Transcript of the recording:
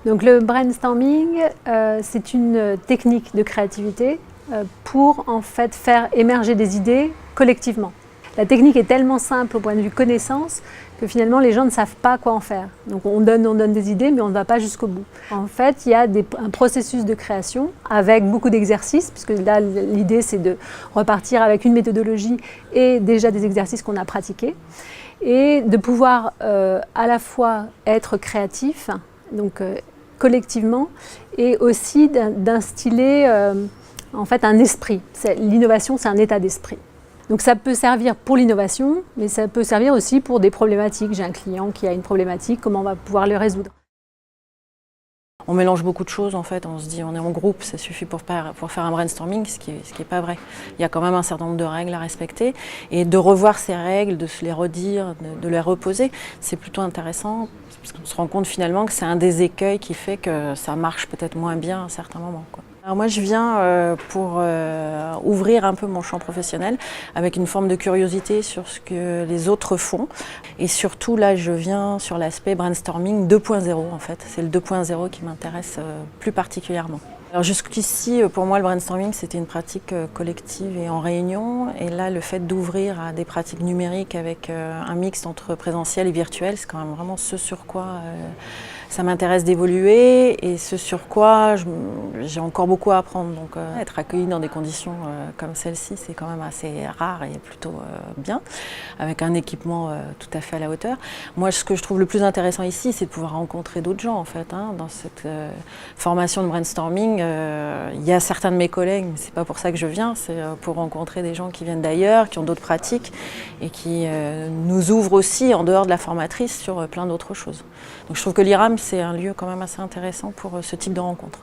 Donc le brainstorming, c'est une technique de créativité pour en fait faire émerger des idées collectivement. La technique est tellement simple au point de vue connaissance que finalement les gens ne savent pas quoi en faire. Donc on donne des idées mais on ne va pas jusqu'au bout. En fait, il y a un processus de création avec beaucoup d'exercices, puisque là l'idée c'est de repartir avec une méthodologie et déjà des exercices qu'on a pratiqués, et de pouvoir à la fois être créatif, donc collectivement, et aussi d'instiller en fait un esprit. L'innovation, c'est un état d'esprit. Donc ça peut servir pour l'innovation, mais ça peut servir aussi pour des problématiques. J'ai un client qui a une problématique, comment on va pouvoir le résoudre? On mélange beaucoup de choses en fait, on se dit on est en groupe, ça suffit pour faire un brainstorming, ce qui est pas vrai. Il y a quand même un certain nombre de règles à respecter et de revoir ces règles, de se les redire, de les reposer, c'est plutôt intéressant parce qu'on se rend compte finalement que c'est un des écueils qui fait que ça marche peut-être moins bien à certains moments, quoi. Alors moi je viens pour ouvrir un peu mon champ professionnel avec une forme de curiosité sur ce que les autres font et surtout là je viens sur l'aspect brainstorming 2.0 en fait, c'est le 2.0 qui m'intéresse plus particulièrement. Alors jusqu'ici, pour moi, le brainstorming, c'était une pratique collective et en réunion. Et là, le fait d'ouvrir à des pratiques numériques avec un mix entre présentiel et virtuel, c'est quand même vraiment ce sur quoi ça m'intéresse d'évoluer et ce sur quoi j'ai encore beaucoup à apprendre. Donc être accueilli dans des conditions comme celle-ci, c'est quand même assez rare et plutôt bien, avec un équipement tout à fait à la hauteur. Moi, ce que je trouve le plus intéressant ici, c'est de pouvoir rencontrer d'autres gens, en fait, hein, dans cette formation de brainstorming. Il y a certains de mes collègues, mais c'est pas pour ça que je viens, c'est pour rencontrer des gens qui viennent d'ailleurs, qui ont d'autres pratiques et qui nous ouvrent aussi en dehors de la formatrice sur plein d'autres choses. Donc je trouve que l'IRAM c'est un lieu quand même assez intéressant pour ce type de rencontre.